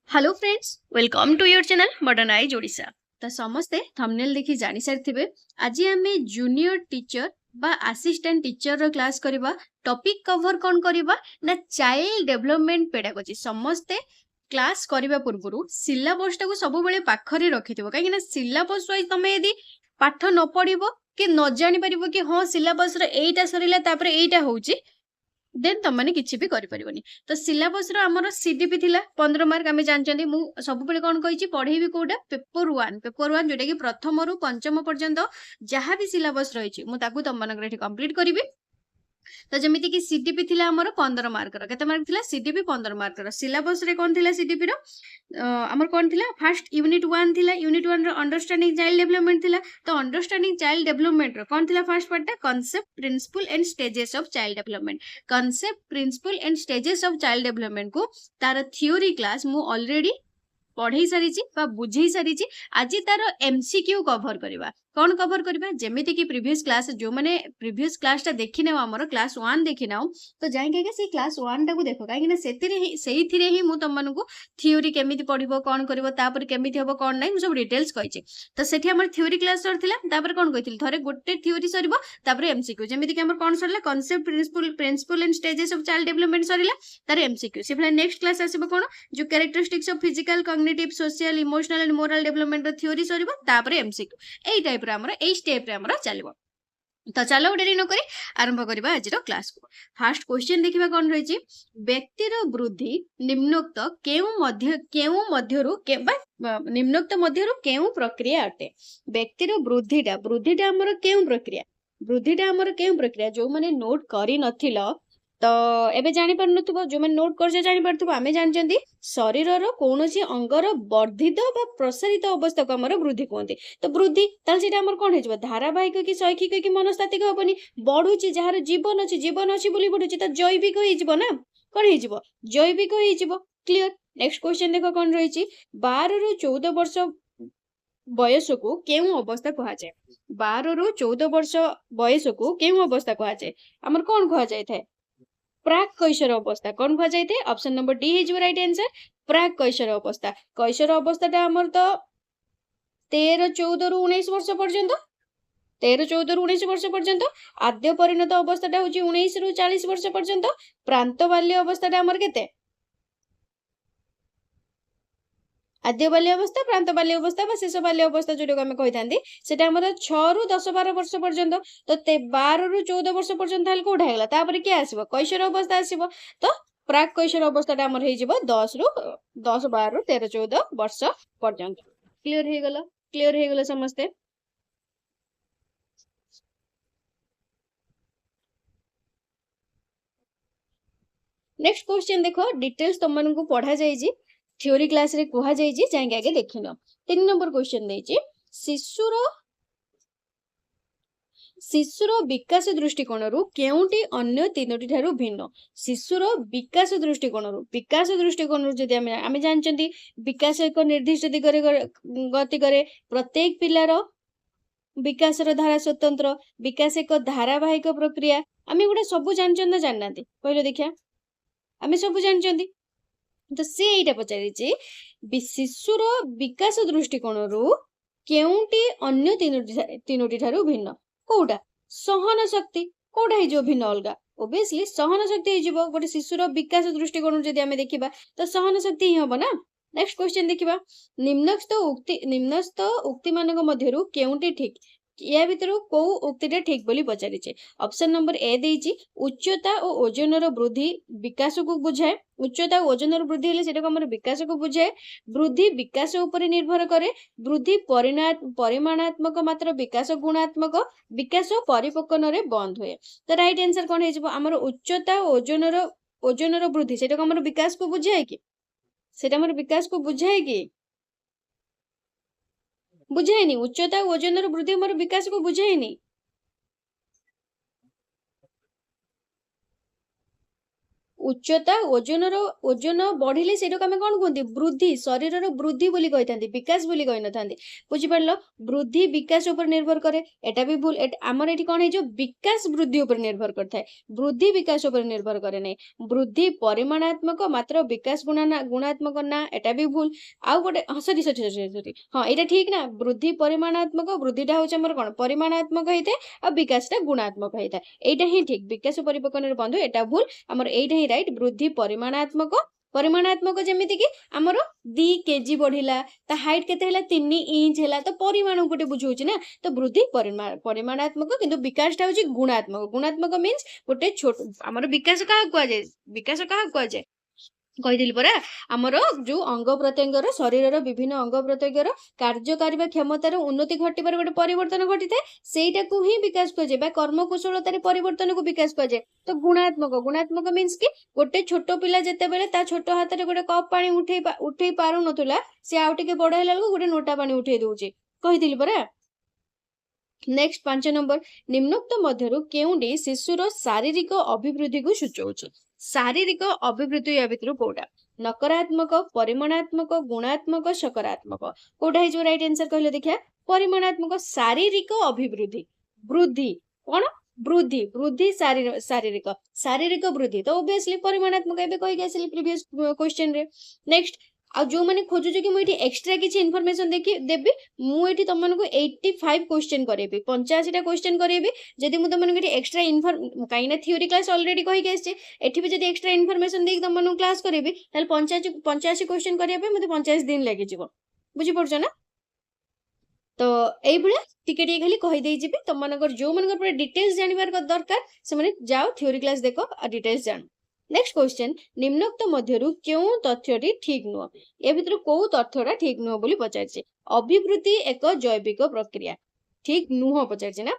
Hello friends, welcome to your channel modern eyes Odisha. तो समस्ते thumbnail देखि जानि सारिथिबे आज आमे जूनियर टीचर बा असिस्टेंट टीचर रो क्लास करबा। टॉपिक कवर कोन करबा ना चाइल्ड डेवलपमेंट पेडागोजी। समस्ते क्लास करबा पूर्वरु सिलेबस टाको सब बेले पाखरे रखिथिबो, काहे कि ना सिलेबस वाइज तमे यदि पाठ न पढिबो कि न जानि परिबो कि हां सिलेबस रे एइटा सरिला तापर एइटा होउची, देन तुम मैंने किसी भी करें। तो सिलेबस आमर सीडीपी थिला 15 मार्क आम जानते। मुझे सब कौन कही पढ़ेबी कौटा पेपर वन जोटा कि प्रथम रु पंचम पर्यंत जहाँ भी सिलेबस रही मुझे तुम मान कंप्लीट करी। तो जमीती कि सीडीपी थिला हमर 15 मार्क रो केते मार्क थिला सीडीपी 15 मार्क रो। सिलेबस रे कोन थिला सीडीपी रो हमर कोन थिला फर्स्ट यूनिट 1 थिला। यूनिट 1 रो अंडरस्टैंडिंग चाइल्ड डेवलपमेंट थिला। तो अंडरस्टैंडिंग चाइल्ड डेवलपमेंट रो कोन थिला फर्स्ट पार्ट टा concept principle and stages of child development. Concept principle and stages of child development को तार थ्योरी क्लास मु ऑलरेडी पढ़ई सारी बुझे सारी। आज तार एमसीक्यू कवर करवा। कौन कवर करवा जेमिति कि प्रीवियस क्लास जो मैंने प्रीवियस क्लास टा देखी ना हमर क्लास 1 देखी ना तो जाइके से क्लास 1 टा को देखो कहीं से ही तुम मानक थ्योरी केमिति पढ़िबो कौन करबो तापर केमिति हबो कौन नै सब डिटेल्स कहिछि। तो सेठी हमर थ्योरी क्लास सरथिला तापर कौन कहिथिल थरे गोटे थ्योरी सरबो तापर एमसीक्यू जेमिति कि हमर कौन सरला concept principle and stages of child development सरला तार एमसीक्यू से फिर नेक्स्ट क्लास आसीबो कोन जो characteristics of physical cognitive social emotional and moral development theory सरबो तापर एमसीक्यू एई टाइप रे हमर एई स्टेप रे हमर चलबो। तो चलो डेरी न करी आरंभ करबा आज रो क्लास को। फर्स्ट क्वेश्चन देखिबा कोन रहिछि व्यक्तिर वृद्धि निम्नोक्त केउ मध्यरु निम्नोक्त मध्यरु केउ प्रक्रिया अटे। व्यक्तिर वृद्धिटा हमर केउ प्रक्रिया जो माने नोट करि नथिलो तो एबे जानि पारनथुबो जो माने नोट करजे जानि पारथुबो आमे जानचंदी शरीरर कोनोसी अंगर वर्धित बा प्रसारित अवस्था को हमर वृद्धि कहंती। तो वृद्धि ताल सेटा हमर कोन हेजबो धारावाहिक कि शैक्षिक कि मनस्तात्विक हबनी बढ़ुची जार जीवन अछि बोली बढ़ुची तो जैविक हेजिबो ना कोन हेजिबो जैविक हेजिबो। क्लियर। नेक्स्ट क्वेश्चन देखो कोन रहिछि 12 रु 14 वर्ष बयस को केउ अवस्था कहा जाय। 12 रु 14 वर्ष बयस को केउ अवस्था कहा जाय हमर कोन कहा जाय थाए प्राक कैशोर अवस्था कौन कह जाए ऑप्शन नंबर डी है राइट आंसर प्राक कैशोर अवस्था। कैशोर अवस्था आमर तो 13 14 रु 19 वर्ष पर्यंत 13 14 रु 19 वर्ष पर्यंत। आद्य परिणत अवस्था हूँ 19 रु 40 वर्ष पर्यंत। प्रांत बाल्य अवस्था आमर केते आद्य बाल्य अवस्था प्रांत बाल्य अवस्था शेष बाल्य अवस्था जो आम कही सेटा हमर 6 रु 10 12 वर्ष पर्यंत। तो 12 रु 14 वर्ष पर्यंत कोठा हेला तापर किए आसीबो कैशोर अवस्था आसीबो। तो प्राक कैशोर अवस्था हमर हे जिवो 10 रु 10 12 रु 13 14 वर्ष पर्यंत। क्लियर हे गेला समस्ते। नेक्स्ट क्वेश्चन देखो डिटेल्स तुम मानकु पढ़ा जायछि थ्योरी क्लास रे कहा जायछि जाय आगे देखिनो। 3 नंबर क्वेश्चन देछि शिशुर विकास दृष्टिकोण केउटी अन्य तीनोटी ठारू भिन्न। शिशुर विकास दृष्टिकोण जदि आमे जानचंती विकास एक निर्दिष्ट दिगरे गति करे। प्रत्येक पिलार विकास धारा स्वतंत्र विकास एक धारावाहिक प्रक्रिया आमे गुडा सब जानचंती ना जाननांती कहलो देखिया आमे सब जानचंती। तो से एटा पचारिछि शिशुर विकास दृष्टिकोण केउटी अन्य तीनोटी ठारू भिन्न कोउटा सहन शक्ति कोउटा हे जो भिन्न अलगा ओबियसली सहन शक्ति हे जिवो गोटे शिशुर विकास दृष्टिकोण जदि आमे देखिबा तो सहन शक्ति ही हबो ना। नेक्स्ट क्वेश्चन देखिबा निम्नस्थ उक्ति मानक मध्यरु केउटी ठीक या भितर को उक्तिटा ठीक बोली पचारिछे। ऑप्शन नंबर ए देइछि उच्चता और ओजनर वृद्धि विकास को बुझाए। उच्चता और ओजनर वृद्धि हेले सेटा हमर विकास को बुझाए। वृद्धि विकास ऊपर निर्भर करे। वृद्धि परिमाणात्मक मात्र विकास गुणात्मक विकास परिपक्वन रे बंद हुए। तो राइट आंसर कोन हेजिबो हमर उच्चता और ओजनर वृद्धि सेटा हमर विकास को बुझाए कि सेटा हमर विकास को बुझाए कि बुझाएनी। उच्चता और ओजनर वृद्धि हमर विकास को बुझाएनी। उच्चता ओजन बढ़िले सेटा आम कौन कहते वृद्धि शरीर वृद्धि बोली कही विकास बोली कही न बुझिपार वृद्धि विकास उपर निर्भर करे एटा भी भूल आमर ये कौन है विकास वृद्धि उपर निर्भर करता है वृद्धि विकास उपर निर्भर करे नहीं वृद्धि परिमाणात्मक मात्र विकास गुणात्मक ना एटा भी भूल आउ गोटे सरी सरी सरी सरी हाँ यहाँ ठीक ना वृद्धि परिमाणात्मक वृद्धिटा हूँ आमर कौन परिमाणात्मक होता है और विकासटा गुणात्मक होता है यहाँ ही ठीक विकास परिपक्वन बंधु एटा भूल आमर यहाँ ही राइट वृद्धि परिमाणात्मक जमीती कि आमर 2 केजी बढ़िला ता हाइट केते हैला 3 इंच हैला तो परिमाण गोटे बुझौछि ना तो वृद्धि परिमाणात्मक किंतु विकासटा होछि गुणात्मक मीन्स गोटे छोट आमर विकास कहा कुआ जाय कही परा आमर जो अंग प्रत्यंगर शरीर विभिन्न अंग प्रत्यंगर कार्यकारी क्षमतार उन्नति घटार गोटे परिवर्तन घटी थाए सेटा को ही विकास कहुए कर्मकुशलतार परिवर्तन को विकास कहुए तो गुणात्मक मीन्स कि गोटे छोट पिला जिते बेले ता छोट हाथ में गोटे कप पानी उठे पार ना सी आउ टे बड़ है गोटे नोटा पानी उठे दौचे कही परा नेक्स्ट 5 नंबर निम्नोक्त मध्यरु केउंडी शिशुर शारीरिक अभिवृद्धि को सूचौछि शारीरिक अभिवृद्धि या भितर कोटा नकारात्मक परिमाणात्मक गुणात्मक सकारात्मक कोटा है जो राइट आंसर कहले देखिया परिमाणात्मक शारीरिक अभिवृद्धि वृद्धि कौन वृद्धि शारीरिक वृद्धि तो ऑब्वियसली परिमाणात्मक एबे कहि गेसिली प्रीवियस क्वेश्चन रे नेक्स्ट आ जो माने खोजुछ कि मुई एक्स्ट्रा किछि इन्फॉर्मेशन देबी मुई तुम मानक 85 क्वेश्चन करेबी 85 टा क्वेश्चन करेबी जदि मु तुम मानक एक्स्ट्रा कहीं थ्योरी क्लास ऑलरेडी कहि गेछि एठी भी जदि एक्स्ट्रा इन्फॉर्मेशन देख तुम मानक क्लास करेबी ताले 85 क्वेश्चन करिया पे मते 85 दिन लागि जिवो बुझि पड़छ ना तो एई भले टिके टिके खाली कहि देई जिबी तुम मानक जो मानक पूरा डिटेल्स जानिबार दरकार से माने जाओ थ्योरी क्लास देखो आ डिटेल्स जानो नेक्स्ट क्वेश्चन निम्नोक्त मध्यरु क्यों तथ्यटी ठीक नुह ए भितर को तथ्यटा ठीक नुह बोली पचारछि अभिवृद्धि एक जैविक प्रक्रिया ठीक नुह पचारछि ना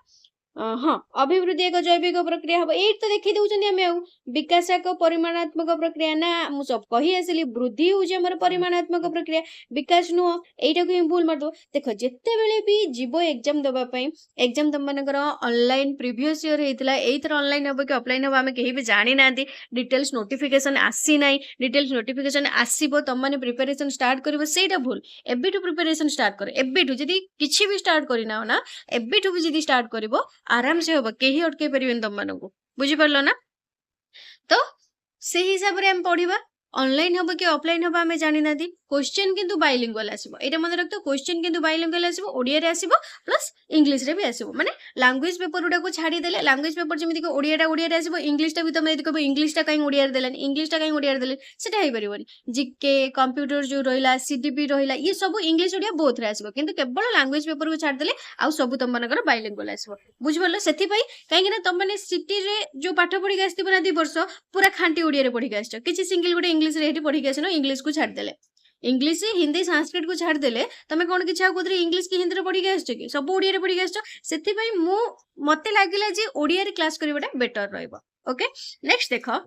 हाँ अभिवृद्धि एक जैविक प्रक्रिया हम ये तो देखी दौरान विकास एक परिमाणात्मक प्रक्रिया ना मु सब कही आसली वृद्धि हूँ परिमाणात्मक प्रक्रिया विकास नुह यहीटा को भूल मारद देख जिते बेले भी जीव एग्जाम देवाई एग्जाम तुम मानकर ऑनलाइन प्रीवियस ईयर होता है ऑनलाइन हम कि ऑफलाइन हम आम कहीं भी जानी ना डिटेल्स नोटिफिकेशन आसी ना डिटेल्स नोटिफिकेशन आसो तुम मैंने प्रिपेरेसन स्टार्ट कर भूल एबेठू प्रिपेरेसन स्टार्ट कर एबेठू जदि किछि भी स्टार्ट करना ना एबेठू भी जदि स्टार्ट कर आराम से हम कहीं अटके पारे तुम मान बुझिपार ना तो से हिसाब से आम पढ़ा ऑनलाइन हम कि ऑफलाइन हम आम जानी ना क्वेश्चन किंतु बाइलिंगुअल आसीबो एटा मन रखतो क्वेश्चन किंतु बाइलिंगुअल आसीबो ओडिया रे आसीबो प्लस इंग्लिश रे भी आसीबो माने लैंग्वेज पेपर उडा को छाडी देले लैंग्वेज पेपर जेमिति को ओडियाटा ओडिया रे आसीबो इंग्लिशटा भी तमे यदि कहबो इंग्लिशटा काई ओडिया रे देलानी इंग्लिशटा काई ओडिया रे देले सेटा हेइ परिबोनी जीके कंप्यूटर जो रहिला सीडीपी रहिला ये सब इंग्लिश ओडिया बोथ रे आसीबो किंतु केवल लैंग्वेज पेपर को छाडी देले आ सब तुम मानकर बाइलिंगुअल आसीबो बुझिबोला सेति पई काई ना तुम माने सिटी रे जो पाठ पढी के आस्तिबो ना 2 वर्ष पूरा खांटी ओडिया रे पढी के आछो किछि सिंगल गोटे इंग्लिश रे हेटी पढी के आछनो इंग्लिश को छाडी देले इंग्लिश हिंदी संस्कृत को छाड़ देले तमे कोन कि छाउ कोथरे इंग्लिश की हिंदी रे पढी के आछो कि सब ओडिया रे पढी के आछो सेति पई मु मते लागिला जे ओडिया रे क्लास करबाटा बेटर रहइबो ओके नेक्स्ट देखो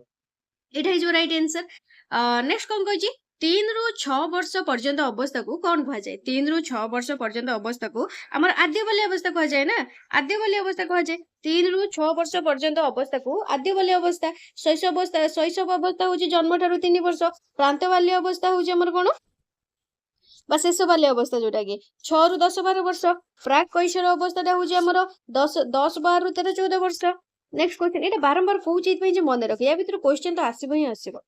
एटा इज राइट आंसर नेक्स्ट कोन कहछि 3 रु 6 वर्ष पर्यंत अवस्था को कौन कह जाए 3 रु 6 वर्ष पर्यंत अवस्था को आमर आद्य बाल्य अवस्था कह जाए ना आद्य बाल्य अवस्था कह जाए 3 रु 6 वर्ष पर्यंत अवस्था को आद्य बाल्य अवस्था शैशव अवस्था होची जन्म ठारू 3 वर्ष प्रांत बाल्य अवस्था होची आमर कोन बा शेष बाल्य अवस्था जोटा कि 6 रु 10 12 वर्ष प्राक कैशोर अवस्था होची आमर 10 12 रु 13 14 वर्ष नेक्स्ट क्वेश्चन एटा बारंबार कहूची इतपई जे मन रख या भीतर क्वेश्चन तो आसीबो ही आसीबो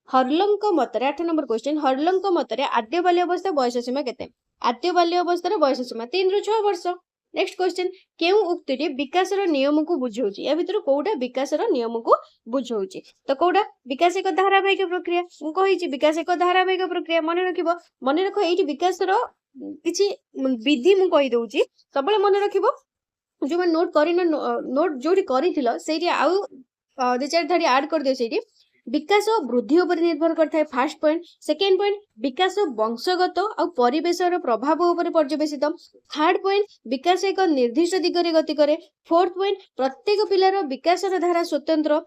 हर्लंग मतरे 8 नंबर क्वेश्चन हर्लंग मतरे आद्य बाल्य अवस्था बयस सीमा केते आद्य बाल्य अवस्था बयस सीमा 3 रु 6 वर्ष नेक्स्ट क्वेश्चन केउ उक्तिटी विकासर नियम को बुझौची या भीतर कोउटा विकासर नियम को बुझौची तो कोउटा विकास एक धारावाहिक प्रक्रिया मु कहिची विकास एक धारावाहिक प्रक्रिया मन रखो एठी विकासर किछि विधि मु कहि दउची सबले मन रखिबो जो मैं नोट करिना नोट जोडी करिथिलो सेठी आउ 2-4 धाडी ऐड कर दियो सेठी विकास वृद्धि उपर निर्भर करता है फास्ट पॉइंट सेकेंड पॉइंट विकास वंशगत और परिवेशर प्रभाव उपर पर्यवेसित थर्ड पॉइंट विकास एक निर्दिष्ट दिगरे गति करे फोर्थ पॉइंट प्रत्येक पिलार विकासर धारा स्वतंत्र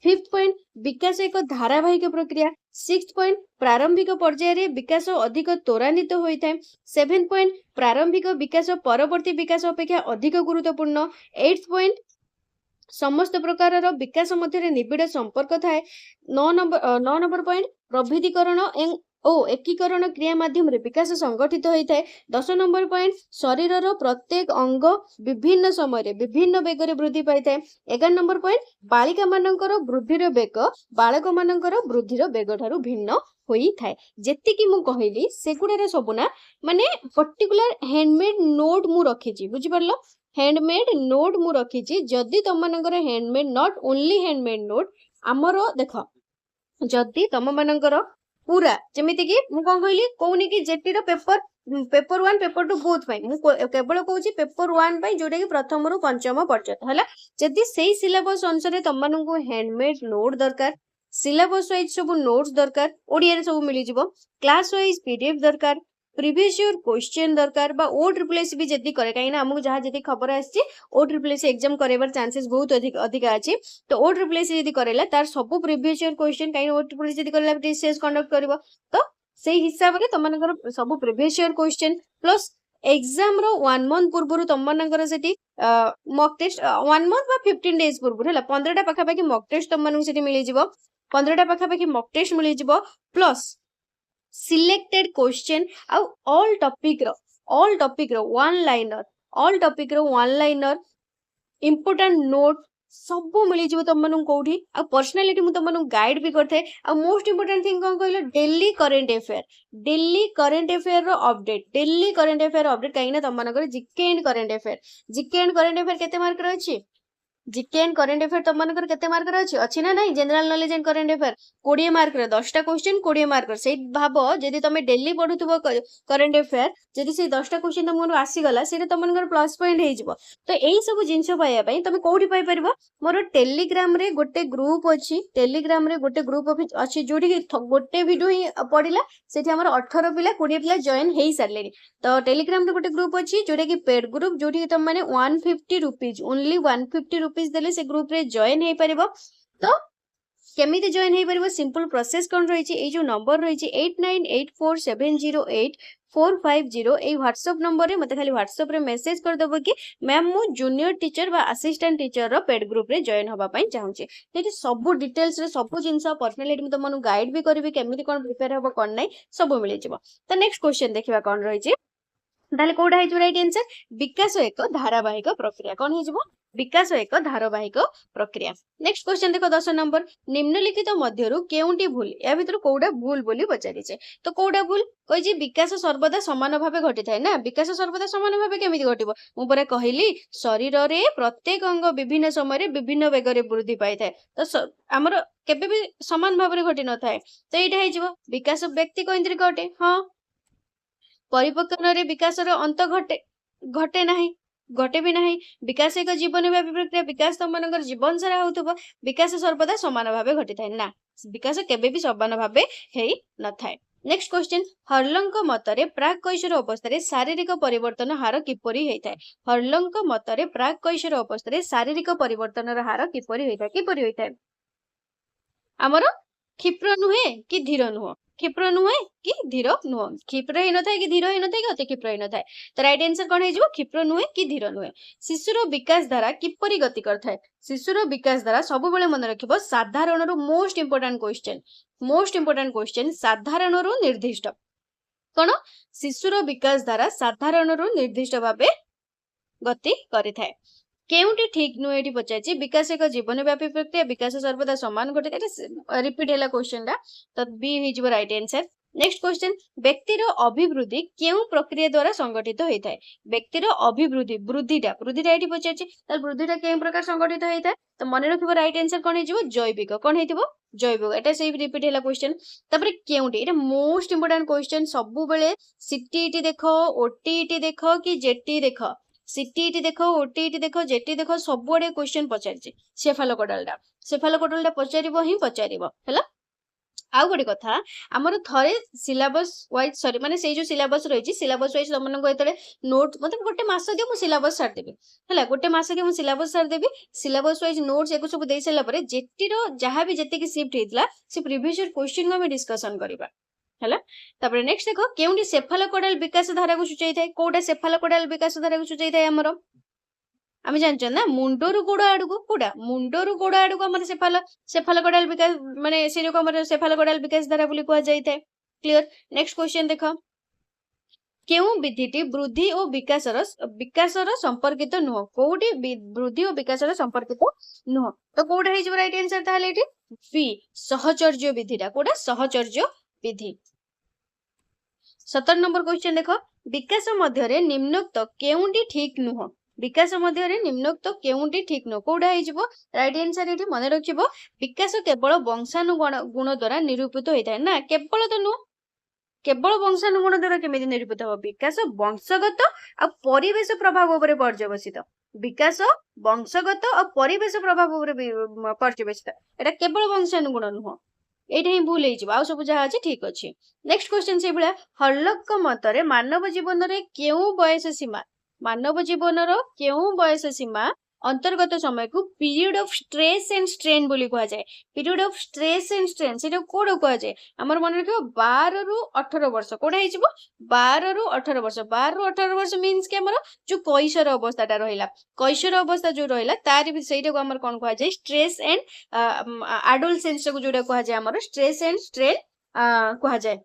फिफ्थ पॉइंट विकास एक धारावाहिक प्रक्रिया सिक्स्थ पॉइंट प्रारंभिक पर्यायर विकास अधिक त्वरान्वित होता है सेवेंथ पॉइंट प्रारंभिक विकास परवर्ती विकास अपेक्षा अधिक गुरुत्वपूर्ण एट्थ पॉइंट समस्त प्रकार विकास मध्य निबिड़ संपर्क थाए। 9 नंबर पॉइंट प्रविधिकरण ओ एकीकरण क्रिया माध्यम विकास संगठित होता है। 10 नंबर पॉइंट शरीर प्रत्येक अंग विभिन्न समय विभिन्न बेगर वृद्धि पाई था। 11 नंबर पॉइंट बालिका मानकर वृद्धिर बेग बालक मानकर वृद्धिर बेग ठारू भिन्न होई थाए। जेतिकी मु कहली सेगुडा सब ना माने पर्टिकुलर हैंडमेड नोट मु रखी बुझी पारलो। हैंडमेड नोट मु रखी जदि तुम मानकर handmade not only handmade note आमर देख जदि तुम मानकर पूरा जमीती कि मु कौन कहली कहूनी कि जेटीर पेपर पेपर 1 पेपर 2 बोथ पाई मु केवल कहूची पेपर 1 पाई जोटा कि प्रथम रु पंचम पर्यंत हला। जदि सेही सिलेबस अनुसार तुम मानकु हैंडमेड नोट दरकार सिलेबस वाइज सब नोट्स दरकार ओडिया रे सब मिली जिवो क्लास वाइज पीडीएफ दरकार प्रीवियस ईयर क्वेश्चन दरकार बा ओ ट्रिपल एस भी जदी करे काई ना हमहु जहा जदी खबर आछि ओ ट्रिपल एस एग्जाम करेबार चांसेस बहुत अधिक अछि। तो ओ ट्रिपल एस जदी करेला तार सब प्रीवियस ईयर क्वेश्चन काई ओ ट्रिपल एस जदी करेला टीसीएस कंडक्ट करबो तो सेही हिसाब रे तमनकर सब previous year question plus exam रो 1 मंथ पूर्व तमनकर सेठी मॉक टेस्ट 1 मंथ बा 15 डेज पूर्व हला 15 टा पाखा पाखी मॉक टेस्ट तमनक सेठी मिली जिवो 15 टा पाखा पाखी मॉक टेस्ट मिली जिवो प्लस सिलेक्टेड क्वेश्चन आउ ऑल टॉपिक रो वन लाइनर इंपोर्टेंट नोट सब मिली जिवो तुम मानू कोठी आ पर्सनालिटी मु तुम मानू गाइड भी करथे आ मोस्ट इंपोर्टेंट थिंग कोन कहलो डेली करेंट अफेयर रो अपडेट काई ना तुम मानकर जीके एंड करेंट अफेयर केते मार्क रो अछि जीके एंड करेंट अफेयर तुम मानकर केते मार्क रो अछि ना नहीं general knowledge and current affair 20 mark रे 10टा क्वेश्चन 20 मार्क से भाबो जदी तुम डेली पढुथबो करेंट अफेयर जदी से 10टा क्वेश्चन तुम आसी गला सेटा तुम मानकर प्लस पॉइंट हे जिवो। तो एई सब जिंस पाया पई तुम कोठी पाई परबो मोर टेलीग्राम रे गोटे ग्रुप अछि जोडी गोटे वीडियो ही पडिला सेठी हमर 18 पिला 20 पिला जॉइन हेई सारलेनी। तो टेलीग्राम रे गोटे ग्रुप अछि जोडा कि पेड ग्रुप जोडी तुम माने 150 रुपीस ओनली 150 रुपीस देले से ग्रुप रे जॉइन हेई परबो। तो केमिति जॉइन हेई परबो सिंपल प्रोसेस कोन रही ए जो नंबर रही 8984708450 ए व्हाट्सएप नंबर रे मते खाली व्हाट्सएप रे मेसेज कर देबो कि मैम मु जूनियर टीचर बा असिस्टेंट टीचर रो पेड ग्रुप रे जॉइन होबा पई चाहूची तेति सब डिटेल्स रे सब जिंस पर्सनालिटी में तमनु गाइड भी करबी केमिति कोन प्रिपेयर होबो कोन नै सब मिली जिवो। तो नेक्स्ट क्वेश्चन देखिबा कोन रही ताले कोडा हे राइट आंसर विकास एक धारावाहिक प्रक्रिया कोन हे जिवो विकास एक धारावाहिक प्रक्रिया। नेक्स्ट क्वेश्चन देखो 10 नंबर निम्नलिखित मध्यरु केउंटी भूल या भितर कोडा भूल बोली पचारिछे। तो कोडा भूल कहि जे विकास सर्वदा समान भाबे घटी थाए ना विकास सर्वदा समान भाबे केमिति घटिबो मु परे कहिली शरीर रे प्रत्येक अंग विभिन्न समय रे विभिन्न वेग रे वृद्धि पाई थाए। तो हमर केबे भी समान भाबे घटी न थाए तो एटा हे जिवो विकास व्यक्ति केंद्रिक घटे हां परिपक्वन रे विकास रो अंत घटे नाही घटे भी नहीं विकास एक जीवन व्यापी प्रक्रिया विकास तुम मानकर जीवन सारा होउथबो विकास सर्वदा समान भाबे घटी थाए ना विकास केबे भी समान भाबे हेई न थाए। नेक्स्ट क्वेश्चन हर्लंक मतरे प्राक कैशोर अवस्था रे शारीरिक परिवर्तन हार किपरि हेई थाए हर्लंक मतरे प्राक कैशोर अवस्था रे शारीरिक परिवर्तन रो हार किपरि हेई थाए हमर क्षिप्र नुहे कि धीर नुह क्षिप्र नुहे कि धीर नुह क्षिप्र ही न थाए कि धीर ही न थाए कि अति क्षिप्र ही न थाए। तो राइट आंसर कोन हे जिवो क्षिप्र नुहे कि धीर नुहे। शिशुर विकास धारा किपरि गति करथाय शिशुर विकास धारा सब बेले मन रखिबो साधारण रो मोस्ट इंपोर्टेंट क्वेश्चन साधारण रो निर्दिष्ट कोन शिशुर विकास धारा साधारण रो निर्दिष्ट भाबे गति करिथाय केउंटी ठीक नुहे एठी पचाछि विकास एक जीवन व्यापी प्रक्रिया विकास सर्वदा समान घटे एटा रिपीट हैला क्वेश्चन रा तो बी हे जिवो राइट आंसर। नेक्स्ट क्वेश्चन व्यक्तिर अभिवृद्धि केउ प्रक्रिया द्वारा संगठित होई थाए व्यक्तिर अभिवृद्धि वृद्धिटा एठी पचाछि त वृद्धिटा केउ प्रकार संगठित होई थाए तो मन रखिबो राइट आंसर कोन हे जिवो जैविक कोन हेतिबो जैविक एटा सेही रिपीट हैला क्वेश्चन। तबरे केउंटी एटा मोस्ट इंपोर्टेंट क्वेश्चन सब बेले सीटीईटी देखो ओटीईटी देखो कि जेटी देखो सीटीईटी देखो ओटीईटी देखो जेटी देखो सब आड़े क्वेश्चन पचारिछे सेफालोकोडालटा पचारिबो ही पचारिबो हैला। आउ गोटे कथा हमर थरे सिलेबस वाइज सॉरी माने से जो सिलेबस रहिछि सिलेबस वाइज तमन को एतले नोट मतलब गोटे मास दियो मु सिलेबस सार देबी हैला गोटे मास के मु सिलेबस सार देबी सिलेबस वाइज नोट्स एको सब देई सला परे जेटी रो जहां भी जेते की शिफ्ट हेतला से प्रीवियस ईयर क्वेश्चन को हम डिस्कशन करिबा हैला। तबरे नेक्स्ट देखो केउंडी सेफालोकोडाल विकास धारा को सूचाई थाए कोडा सेफालोकोडाल विकास धारा को सूचाई थाए हमरो आम जानते ना मुंडरू गोड़ आड़ को कौटा मुंडरू गोड़ आड़ को आम सेफालोकोडाल विकास माने से जो सेफालोकोडाल विकास धारा बोली कह जाए। क्लियर। नेक्स्ट क्वेश्चन देख केउ विधिटी वृद्धि और विकासर संपर्कित नुह कोउटी वृद्धि और विकासर संपर्कित नुह तो कोउटा हे राइट आंसर ताहले एठी बी सहचर्य विधिटा कोउटा सहचर्य विधि। 17 नंबर क्वेश्चन देख विकास मध्य निम्नोक्त केउटी ठीक नुह विकास मध्य निम्नोक्त केउटी ठीक नुह कोउटा हे राइट आंसर एठी मन रखिबो विकास केवल वंशानुगुण गुण द्वारा निरूपित होता है ना केवल तो नुह केवल वंशानुगुण द्वारा केमिति निरूपित हो विकास वंशगत आ परिवेश प्रभाव उपरे पर्यवसित विकास वंशगत और परिवेश प्रभाव उपरे पर्यवसित एटा केवल वंशानुगुण नुह एटा ही भूल हो आ सब जहाँ अच्छे ठीक अच्छे। नेक्स्ट क्वेश्चन से भाया हर्लक मतरे मानव जीवन रे केउ बयस सीमा मानव जीवन केउ बयस सीमा अंतर्गत समय को period of stress and strain बोली कह जाए period of stress and strain से कोड कह जाए आमर मन रखियो 12 रु 18 वर्ष कोडा हे 12 रु 18 वर्ष 12 रु 18 वर्ष मीन्स के हमर जो कैशोर अवस्थाटा रहिला कैशोर अवस्था जो रहिला तार भी सेटा को हमर कोन कह जाए स्ट्रेस एंड एडोलसेंस को जोडा कह जाए हमर स्ट्रेस एंड स्ट्रेन कह जाए।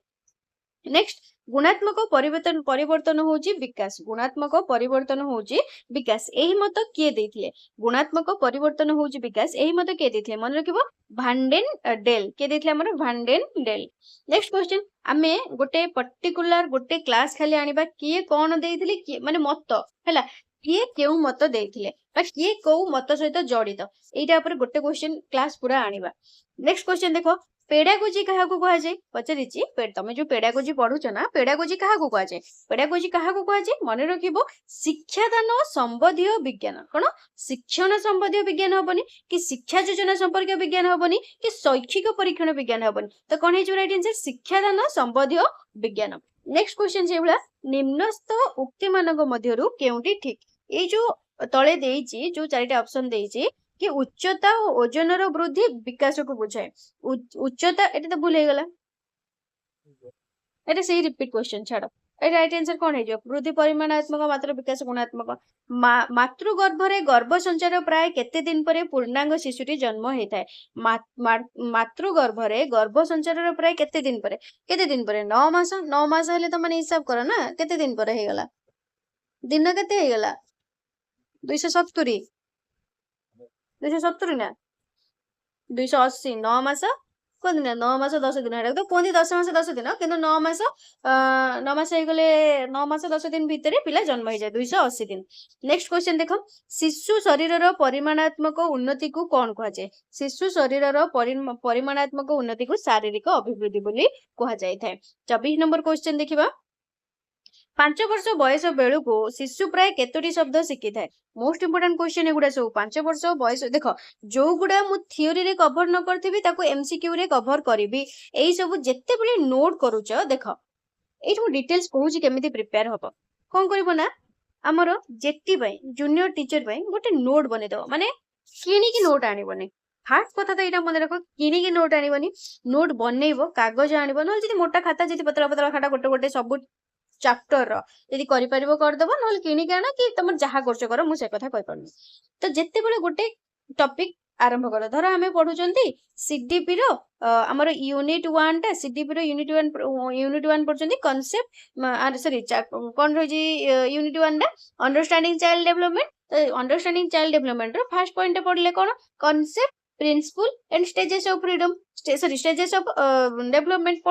नेक्स्ट गुणात्मक परिवर्तन होची विकास गुणात्मक परिवर्तन होची विकास एही मत किए देथिले गुणात्मक परिवर्तन होची विकास एही मत किए देथिले मन रखिबो भांडेन डेल किए देथिले हमर भांडेन डेल। नेक्स्ट क्वेश्चन आमे गोटे पर्टिकुलर गोटे क्लास खाली आनिबा किए कोन देथिले कि माने मत हैला किए केउ मत देथिले बा किए को मत सहित जड़ित एटा ऊपर गोटे क्वेश्चन क्लास पूरा आनिबा। नेक्स्ट क्वेश्चन देखो पेडागोजी कहा कह जाए पचारि तुम जो पेडागोजी पढ़ुच ना पेडागोजी क्या कह जाए पेडागोजी क्या कह जाए मन रखिबो शिक्षादान संबंधी विज्ञान कौन शिक्षण संबंधी विज्ञान हेनी कि शिक्षा योजना संपर्क विज्ञान हेनी कि शैक्षिक परीक्षण विज्ञान हेनी तो कौन है राइट आंसर शिक्षादान संबंधी विज्ञान। नेक्स्ट क्वेश्चन से भाया निम्नस्थ उक्ति मानक मध्यरु केउटी ठीक ये जो तले देइछि जो चारिटा ऑप्शन देइछि कि उच्चता और ओजन वृद्धि विकास को बुझाए उच्चता एटा तो भूल गला एटा सही रिपीट क्वेश्चन छाड़ ए राइट आंसर कौन है जो वृद्धि परिमाणात्मक मात्र विकास गुणात्मक मातृगर्भ रे गर्भ संचार प्राय केते दिन परे पूर्णांग शिशुटी जन्म होता है मातृगर्भ रे गर्भ संचार प्राय केते दिन परे 9 मास हेले तो माने हिसाब करो ना केते दिन परे हे गला दिन केते हे गला 270 270 ना 280 9 मास कौन दिन 9 मास 10 दिन है तो कौन 10 मास 10 दिन कि 9 मास 9 मास हो गले 9 मास 10 दिन भितर पिला जन्म हो जाए 280 दिन। नेक्स्ट क्वेश्चन देखो शिशु शरीर परिमाणात्मक उन्नति को कौन कह जाए शिशु शरीर परिमाणात्मक उन्नति को शारीरिक अभिवृद्धि बोली कह जाए। 24 नंबर क्वेश्चन देखिबा 5 वर्ष बयस बेलू को शिशु प्राय केतोटी शब्द शिखी थाए मोस्ट इंपोर्टेंट क्वेश्चन एगुड़ा सब 5 वर्ष बयस देख जो गुड़ा मु थियोरी रे कवर न करथिबी ताको एमसीक्यू रे कवर करिवि एई सब जत्ते बेले नोट करूछ देख एठू डिटेल्स कहूची केमिति प्रिपेयर हबो कोन करबो ना हमर जेटी पई जूनियर टीचर पई गोटे नोट बने दो माने किनी की नोट आनिबोनी फास्ट कथा तो एटा मन रखो किनी की नोट आनिबोनी नोट बनेइबो कागज आनिबो न जदी मोटा खाता जदी पतला पतला खाता गोटे गोटे सब चैप्टर यदि करि परिबो कर देबो नहल किनी के आना कि तुम जहा करछ करो मु से कथा कहि परनी तो जत्ते बेले गोटे टॉपिक आरंभ करो धर आमे पढुचंती सीडीपी रो हमर यूनिट 1 टा सीडीपी रो यूनिट 1 पढुचंती कांसेप्ट सॉरी कोन रही यूनिट 1 टा understanding child development understanding child development रो फर्स्ट पॉइंट पढले कोन concept principle and stages of freedom sorry stages of development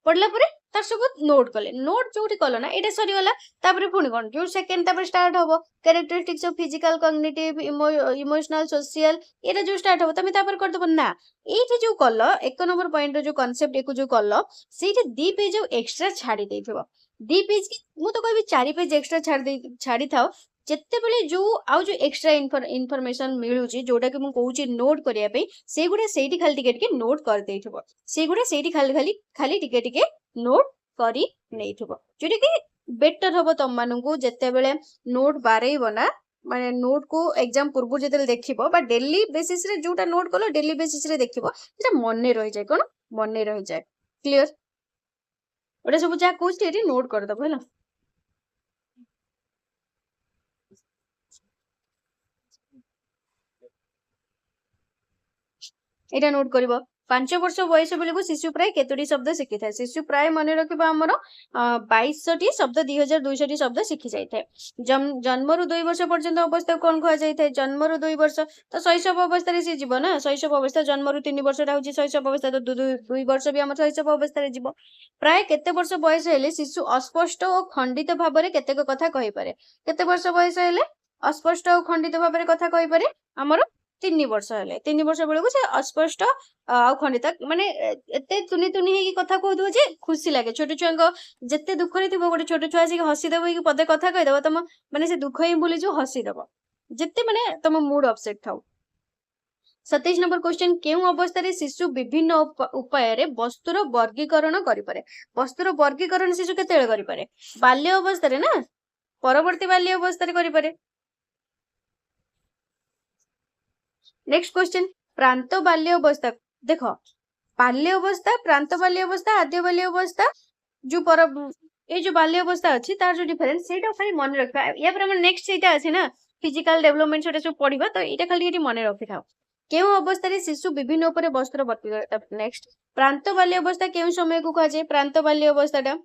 पढ़ला परे तार सब नोट कले नोट जोटी कलो ना एटा सरी वाला तापर पुनी कोन जो सेकंड तापर स्टार्ट होबो characteristics of physical cognitive emotional social एटा जो स्टार्ट होबो तमे तापर कर दबो ना एठी जो कलो एक नंबर पॉइंट रो जो कांसेप्ट एको जो कलो सेठी 2 पेज एक्स्ट्रा छाडी देथिबो 2 पेज मु तो कहबी 4 पेज एक्स्ट्रा छाडी थाओ जेते बेले जो आउ जो एक्स्ट्रा इनफॉरमेशन मिलुची जोटा कि मु कहूची नोट करिया पे सेगुडा सेठी खाली टिके नोट कर देथिबो सेगुडा सेठी खाली टिके नोट करी नेथिबो जोटा कि बेटर हबो तम माननकु जेते बेले नोट बारेइबो ना माने नोट को एग्जाम पूर्व जेते देखिबो बा डेली बेसिस रे जोटा नोट कलो डेली बेसिस रे देखिबो सेटा मन्ने रहि जाय कोन मन्ने रहि जाय क्लियर ओटा सब जा कहूची एठी नोट कर दबो हैला। एटा नोट करिवो 5 वर्ष बयस बेलू शिशु प्राय केतोटी शब्द शिखि थाए शिशु प्राय मन रखिबा हमर 22टी शब्द 2200 शब्द शिखि जाय थाए जन्म रु 2 वर्ष पर्यंत अवस्था कोन कहा जाय थाए जन्म रु 2 वर्ष तो शैशव अवस्था रे से जीव ना शैशव अवस्था जन्म रु 3 वर्ष रा होची शैशव अवस्था तो 2 वर्ष भी हमर शैशव अवस्था रे जीव प्राय केते वर्ष बयस हेले शिशु अस्पष्ट और खंडित भाव रे केते कथा कहि पारे केते वर्ष बयस हेले अस्पष्ट और खंडित भाव रे कथा कहि पारे हमर 3 वर्ष हेले 3 वर्ष बेलू से अस्पष्ट आउ खंडित माने एते तुनी तुनी हे कथा कहदो जे खुशी लागे छोट छुआ जत्ते दुख रे थिबो गोटे छोट छुआ से हसी देबो कि पदे कथा कहि देबो तम माने से दुख ही भूली जो हसी देबो जत्ते माने तम मूड अपसेट थाउ 27 नंबर क्वेश्चन केउ अवस्था रे शिशु विभिन्न उपाय रे वस्तुर वर्गीकरण करि पारे वस्तुर वर्गीकरण शिशु केतेले करि पारे बाल्य अवस्था रे ना परवर्ती बाल्य अवस्था रे करि पारे नेक्स्ट क्वेश्चन प्रांत बाल्य अवस्था देखो बाल्य अवस्था प्रांत बाल्य अवस्था आद्य बाल्य अवस्था जो पर ए जो बाल्य अवस्था अछि तार जो डिफरेंस सेटा खाली मन रखा या पर हम नेक्स्ट सेटा अछि ना फिजिकल डेवलपमेंट सेटा सब पढिबा तो एटा खाली एटी मन रखि थाओ केउ अवस्था रे शिशु विभिन्न ऊपर वस्त्र वर्गीकरण नेक्स्ट प्रांत बाल्य अवस्था केउ समय को कहा जाय प्रांत बाल्य अवस्थाटा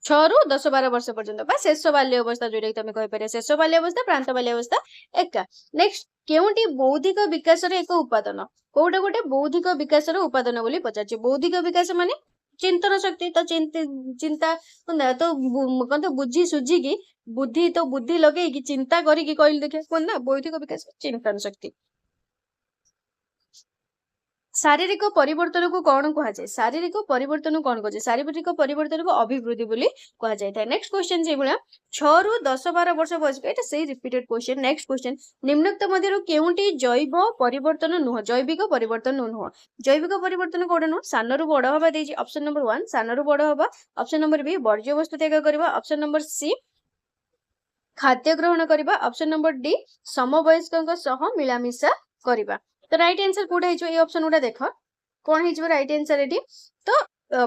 6 रु 10-12 वर्ष पर्यंत बा शेष बाल्य अवस्था जोटा तुम कहि पारे शेष बाल्य अवस्था प्रांत बाल्य अवस्था एका नेक्स्ट केउटी बौद्धिक विकास रे एक उपादान कोउटा गोटे बौद्धिक विकास रे उपादान बोली पचाचे बौद्धिक विकास माने चिंतन शक्ति तो चिंता तो कौन तो बुझी सुझी की बुद्धि तो बुद्धि लगे कि चिंता करी कि कहली देखे कौन ना बौद्धिक विकास चिंतन शक्ति शारीरिक परिवर्तन को कौन कहा जाए शारीरिक परिवर्तन कौन कहा जाए शारीरिक परिवर्तन को अभिवृद्धि बोली कहा जाए नेक्स्ट क्वेश्चन से भाया 6 रु 10-12 वर्ष बयस एटा सही रिपीटेड क्वेश्चन नेक्स्ट क्वेश्चन निम्नोक्त मध्यरु केउटी जैव परिवर्तन नुह जैविक परिवर्तन नुह जैविक परिवर्तन कोड नु सान रु बड़ हवा देजी ऑप्शन नंबर 1 सान रु बड़ हवा ऑप्शन नंबर बी वर्ज्य वस्तु त्याग करबा ऑप्शन नंबर सी खाद्य ग्रहण करबा ऑप्शन नंबर डी समवयस्कଙ୍କ सह मिलामिशा करबा तो राइट आंसर कोडा हिजो ए ऑप्शन उडा देखो कोन हिजो राइट आंसर एटी तो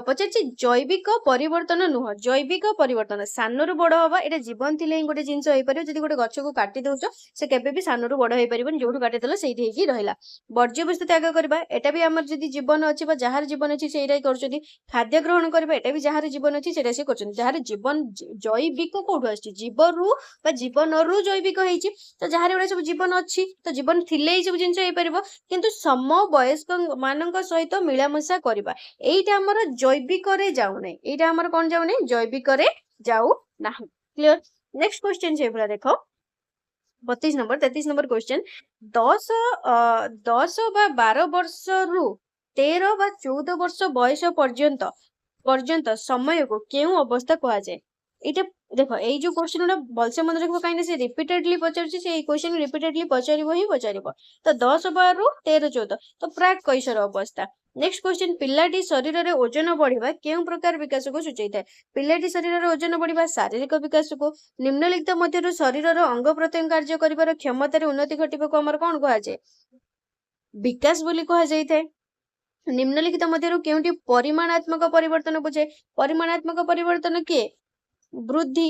पचाची जैविक परिवर्तन नुह जैविक परिवर्तन सानरु बड़ हवा एटा जीवन थिले ही गोटे जिंस होई परियो जदी गोटे गछ को काटी दउछ से केबे भी सानरु बड़ होई परिबन जोठु काटी देलो सेठी हेकी रहिला वर्ज्य वस्तु त्याग करबा एटा भी हमर जदी जीवन अछि बा जहार जीवन अछि सेइरा करछथि खाद्य ग्रहण करबा एटा भी जहार जीवन अछि सेटा से करछथि जहार जीवन जैविक कोठु आछि जीवरु बा जीवनरु जैविक हेछि तो जहार एटा सब जीवन अछि तो जीवन थिले ही सब जिंस होई परिबो किंतु सम वयस्क मानक सहित मिलामिशा करबा एइटा हमर जैविक रे जाउ नै एटा हमर कोन जाउ नै जैविक रे जाउ नाही क्लियर नेक्स्ट क्वेश्चन छै पूरा देखो 32 नंबर 33 नंबर क्वेश्चन 10 बा 12 वर्ष रु 13 बा 14 वर्ष बयस पर्यंत समय को केउ अवस्था कहा जाय एटा देखो ए जो क्वेश्चन उडा बलसे मन रखबो काइने से रिपीटेडली पचारछि से क्वेश्चन रिपीटेडली पचारिबो तो 10 12 रु 13 14 तो प्राक कैशोर अवस्था नेक्स्ट क्वेश्चन पिलाटी शरीर रे ओजन बढ़िबा केउ प्रकार विकास को सूचै थाए पिलाटी शरीर रे ओजन बढ़िबा शारीरिक विकास को निम्नलिखित मध्यरु शरीर रो अंग प्रत्यंग कार्य करिवार क्षमता रे उन्नति घटिबा को हमर कोन कहा जाय विकास बोली कहा जाय थाए निम्नलिखित मध्यरु केउटी परिमाणात्मक परिवर्तन बुझे परिमाणात्मक परिवर्तन के वृद्धि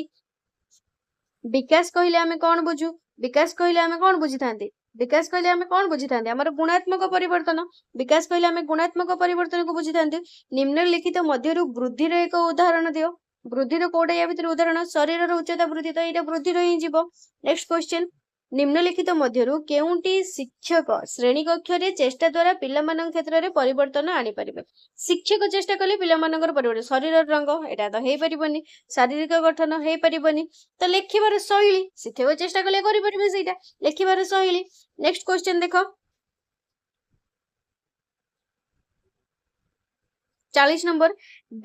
विकास कहले आमे कोन बुझू विकास कहले आमे कोन बुझी थांती विकास कहले आमे कोन बुझी थांती हमर गुणात्मक परिवर्तन विकास कहले आमे गुणात्मक परिवर्तन को बुझी थांती निम्नलिखित मध्यरु वृद्धि रे एक उदाहरण दियो वृद्धि रो कोडा या भीतर उदाहरण शरीर रो उच्चता वृद्धि तो एटा वृद्धि रो ही जीवो नेक्स्ट क्वेश्चन निम्नलिखित मध्यरु केउटी शिक्षक श्रेणी कक्ष रे चेष्टा द्वारा पिलामान क्षेत्र रे परिवर्तन आनी परिबे शिक्षक चेष्टा कले पिलामानकर परिवर्तन शरीर रंग एटा तो हेई परिबनी शारीरिक गठन हेई परिबनी तो लेखिबार शैली शिक्षक चेष्टा कले करि परिबे सेटा लेखिबार शैली नेक्स्ट क्वेश्चन देखो 40 नंबर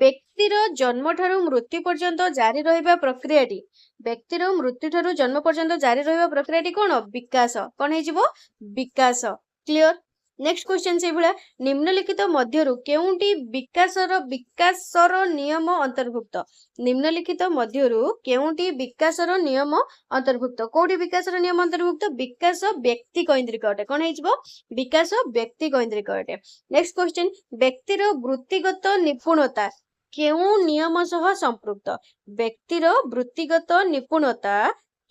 व्यक्तिर जन्म ठारू मृत्यु पर्यंत जारी रहिबा प्रक्रियाटी व्यक्तिर मृत्यु ठारू जन्म पर्यंत जारी रहिबा प्रक्रियाटी कोन विकास कोन हे जिवो विकास क्लियर नेक्स्ट क्वेश्चन से भला निम्नलिखित मध्यरु केउटी विकासर नियम अंतर्भुक्त निम्नलिखित मध्यरु केउटी विकासर नियम अंतर्भुक्त कोडी विकासर नियम अंतर्भुक्त विकास व्यक्ति केंद्रिक अटे कोन हे जिवो विकास व्यक्ति केंद्रिक अटे नेक्स्ट क्वेश्चन व्यक्तिर वृत्तिगत निपुणता केउ नियम सह संपृक्त व्यक्तिर वृत्तिगत निपुणता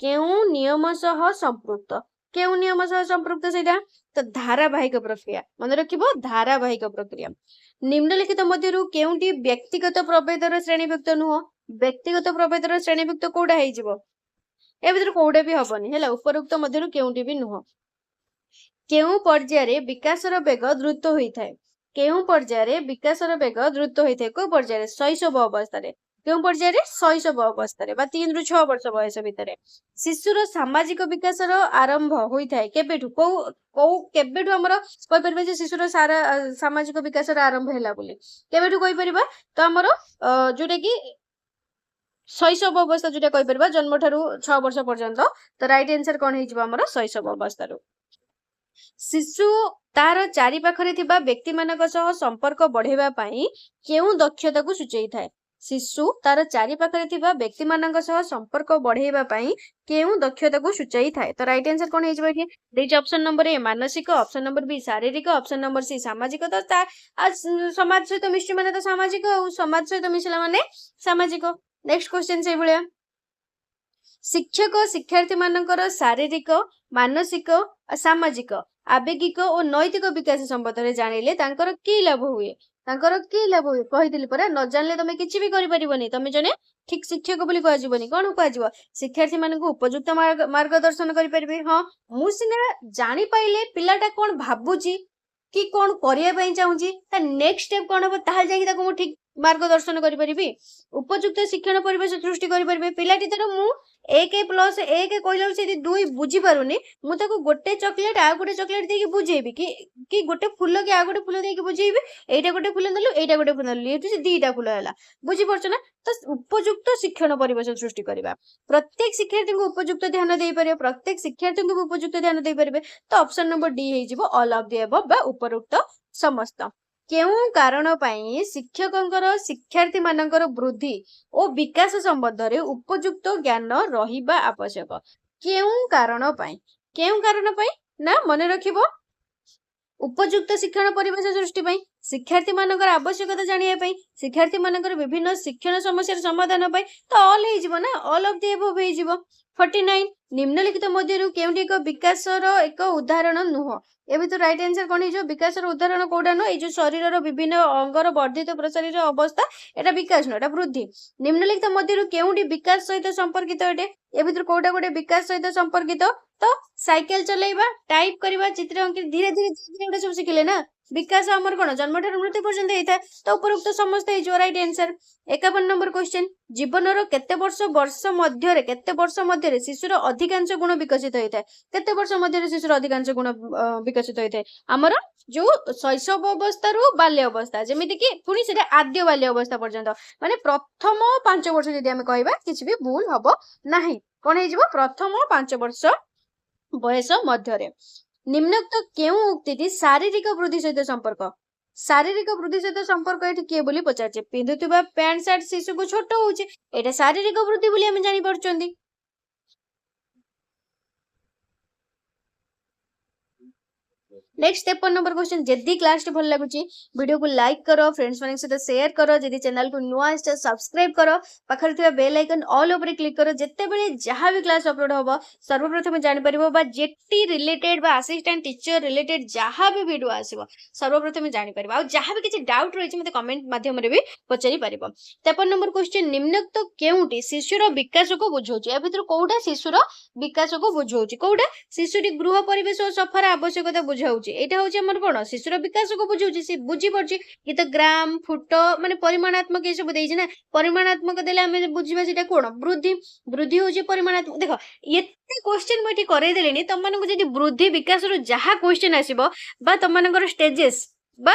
केउ नियम सह संपृक्त केउ नियम सह संपृक्त सेटा तो धारावाहिक प्रक्रिया मन रखिबो धारावाहिक प्रक्रिया निम्नलिखित मध्यरु केउटी व्यक्तिगत प्रभेदर श्रेणीभुक्त नुह व्यक्तिगत प्रभेदर श्रेणीभुक्त कोडा हे जिवो ए भितर कोडे भी हबनी हैला उपरोक्त मध्यरु केउटी भी नुह केउ पर्यायर विकासर बेग द्रुत होइथाय केउ पर्यायर विकासर बेग द्रुत होइथाय को पर्यायर शैशव अवस्था रे केउ पर्यायर शैशव अवस्था रे बा 3 रु 6 वर्ष बयस भितर शिशुर सामाजिक विकासर आरंभ होइथाय केबेठु को को केबेठु हमर कोइ परबे जे शिशुर सारा सामाजिक विकासर आरंभ हैला बोली केबेठु कोइ परिबा तो हमर जोटा कि शैशव अवस्था जोटा कोइ परिबा जन्म ठारू 6 वर्ष पर्यंत तो राइट आंसर कोन हे जिवो हमर शैशव अवस्था रो शिशु तार चारि पाखरे थिबा व्यक्ति मानक सह संपर्क बढ़ेबा पई केउ दक्षता को सूचई थाए शिशु तार चारि पाखरे थिबा व्यक्ति मानक सह संपर्क बढ़ेबा पई केउ दक्षता को सूचई थाए तो राइट आंसर कोन हेजबो एठी देच ऑप्शन नंबर ए मानसिक ऑप्शन नंबर बी शारीरिक ऑप्शन नंबर सी सामाजिक तो आज समाज सहित मिश्र माने तो सामाजिक और समाज सहित मिशला माने सामाजिक नेक्स्ट क्वेश्चन से भलिया शिक्षक शिक्षार्थी मानकर शारीरिक मानसिक सामाजिक आवेगिक और नैतिक विकास संबंध जानिले तांकर की लाभ हुए तांकर की लाभ हुए कहिदिली परा न जानले तमे किछि भी करि परिबनी तमे जने ठीक शिक्षक बोली कह जीवनी कोन कह जीव शिक्षार्थी मानक उपयुक्त मार्गदर्शन करि परिबे हां मु सिना जानि पाइले पिलाटा कोन भाबुची कि कोन करिया पई चाहूची ता नेक्स्ट स्टेप कोन हो ताहा जाई ताको मु ठीक मार्गदर्शन करि परिबी उपयुक्त शिक्षण परिवेश सृष्टि करि परिबे पिलाटी तर मु 1 + 1 कहला से 2 बुझी पारुनी मु ताको गोटे चॉकलेट आ गोटे चॉकलेट देकी बुझेबी कि गोटे फूल के आ गोटे फूल देकी बुझेबी एटा गोटे फूल दलु एटा गोटे फूल दलु एठी से दीटा फूल हला बुझी परछ ना तो उपयुक्त शिक्षण परिवेश सृष्टि करबा प्रत्येक शिक्षार्थी को उपयुक्त ध्यान देई परिबे प्रत्येक शिक्षार्थी को उपयुक्त ध्यान देई परिबे तो ऑप्शन नंबर डी हे जिवो ऑल ऑफ द अबव बा उपयुक्त समस्त केउ कारण पई शिक्षकंकर शिक्षार्थी मानकर वृद्धि और विकास संबंध रे उपयुक्त ज्ञान रहिबा आवश्यक केउ कारण पई ना मने रखिबो उपयुक्त शिक्षण परिवेश सृष्टि पई शिक्षार्थी मानकर आवश्यकता जानिया पई शिक्षार्थी मानकर विभिन्न शिक्षण समस्या समाधान पई तो ऑल हे जिवो ना ऑल ऑफ द अबव हे जिवो 49 निम्नलिखित मध्यरु केउटी एक विकासर एक उदाहरण नुह ए भी तो राइट आंसर कोन हिजो विकासर उदाहरण कोडा न ए जो शरीरर विभिन्न अंगर वर्धित प्रसारित अवस्था एटा विकास न एटा वृद्धि निम्नलिखित मध्यरु केउटी विकास सहित संपर्कित एटे ए भीतर कोडा कोडे विकास सहित संपर्कित तो साइकिल चलेबा टाइप करबा चित्र अंकित धीरे धीरे सब सिखिले ना विकास हमर कोन जन्म ठार मृत्यु पर्यंत हेता तो उपरोक्त समस्त हे जो राइट आंसर 51 नंबर क्वेश्चन जीवनर केते वर्ष मध्य शिशुर अधिकांश गुण विकसित होता है केते वर्ष मध्य शिशुर अधिकांश गुण विकसित होता है हमर जो शैशव अवस्था रु बाल्य अवस्था जेमिति कि पुनी सेटा आद्य बाल्य अवस्था पर्यंत माने प्रथम 5 वर्ष जदि हम कहबा किछ भी भूल हबो नाही कोन हे जिवो प्रथम 5 वर्ष बयस मध्य रे निम्नोक्त केउ उक्ति शारीरिक वृद्धि सहित संपर्क एठी के बोली पचारचे पिंधुतबा पैंट शर्ट शिशु को छोट होउचे एटा शारीरिक वृद्धि बोली हम जानि परचोंदी नेक्स्ट 53 नंबर क्वेश्चन जदी क्लास टे भल लागुची वीडियो को लाइक करो फ्रेंड्स माने सहित शेयर करो जदी चैनल को नुआ आइछ सब्सक्राइब करो पाखर थिबा bell icon all over click करो जत्ते बेले जहां भी क्लास अपलोड होबो सर्वप्रथम जानि परिबो बा जेटी रिलेटेड बा असिस्टेंट टीचर रिलेटेड जहां भी वीडियो आसीबो सर्वप्रथम जानि परिबो आ जहां भी किछि डाउट रहिछि मते कमेंट माध्यम रे भी पचरी परिबो 53 नंबर क्वेश्चन निम्नोक्त केउटी शिशुर विकास को बुझौछि ए भीतर कोउडा शिशुर विकास को बुझौछि कोउडा शिशुटी गृह परिवेश और सफार आवश्यकता बुझाउछि एटा होछि हमर कोन शिशुर विकास को बुझौछि से बुझी परछि कि तो ग्राम फुट माने परिमाणात्मक ए सब देइछि ना परिमाणात्मक देले हमें बुझिबा सेटा कोन वृद्धि होछि परिमाणात्मक देखो एते क्वेश्चन मटी करे देलेनी तम मानको जदी वृद्धि विकास रो जहा क्वेश्चन आसीबो बा तम मानकर स्टेजेस बा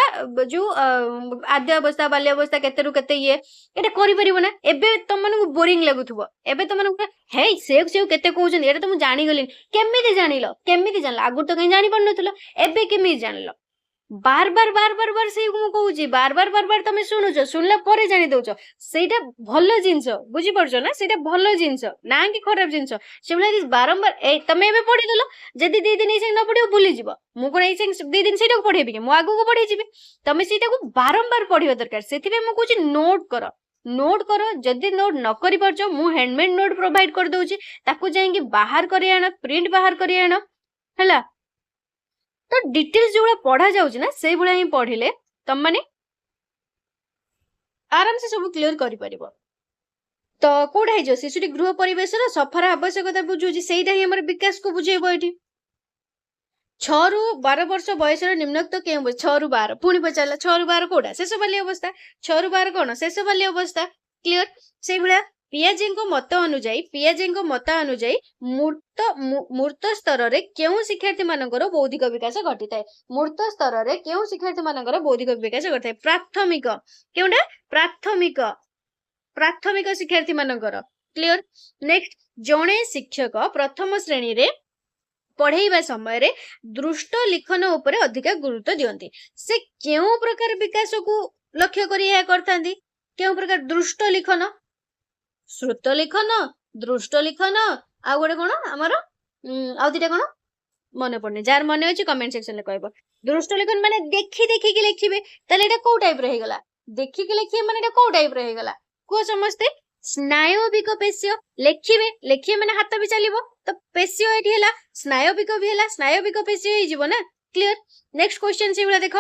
जो आद्य अवस्था बाल्य अवस्था केते रु केते ये एटा करि परिबो ना एबे तम मानको बोरिंग लागुथबो एबे तम मानको हे से केते कहउछन एटा तुम जानि गलिन केमिति जानला आगु तो कहीं जानि पड़नथलो एबे केमिति जानलो बार बार से मु कहउची बार बार तमे सुनुचो सुनला परे जानि दउचो सेटा भलो जिंस बुझी परछो ना सेटा भलो जिंस ना कि खराब जिंस सेबला बारंबार ए तमे एबे पढी देलो जदी 2 दिन से न पढियो भूली जिवो मु कोन ए 2 दिन सेटा को पढेबी के मु आगु को पढी जिबी तमे सेटा को बारंबार पढियो दरकार सेथिबे मु कहउची नोट करो नोट करो जदि नोट न करि परछ मु हैंडमेड नोट प्रोवाइड कर दउची ताकू जाई बाहर करी आना प्रिंट बाहर करी आना हैला तो डिटेल्स जो पढ़ा जाउची ना से भला ही पढ़िले तम माने आराम से सब क्लियर करि परिबो तो कोडा हे जो शिशुटी गृह परिवेश रो सफर आवश्यकता बुझुची सेइटा ही हमर विकास को बुझेबो एठी 6 रु 12 वर्ष बयस निम्नोक्त केउ 6 रु 12 पुणी पचारला 6 रु 12 कोडा शेष बाल्य अवस्था 6 रु 12 कोन शेष बाल्य अवस्था क्लियर से भला पियाजी मत अनुजाई मूर्त स्तर रे केउ शिक्षार्थी मानकर बौद्धिक विकास घटिताय मूर्त स्तर रे केउ शिक्षार्थी मानकर बौद्धिक विकास घटिताय प्राथमिक केउडा प्राथमिक शिक्षार्थी मानकर क्लियर नेक्स्ट जणे शिक्षक प्रथम श्रेणी रे पढ़ेवा समय रे दृष्ट लिखन उपरे अधिक गुरुत्व दियंती से केउ प्रकार विकास को लक्ष्य करी या करतांती केउ प्रकार दृष्ट लिखन श्रुत लिखन दृष्ट लिखन आ गोटे कोन हमर आ दिटा कोन मने पड़ने जार मने अछि कमेंट सेक्शन में कहबो दृष्ट लिखन माने देखि देखि के लिखिबे तले एटा को टाइप रहि गेला देखि के लिखिबे माने एटा को टाइप रहि गेला को समझते स्नायविक पेशीय लेखिबे माने हाथ भी चलिबो तो पेशीय एठी हला स्नायविक भी हला स्नायविक पेशीय ही जीवो ना क्लियर नेक्स्ट क्वेश्चन से देखो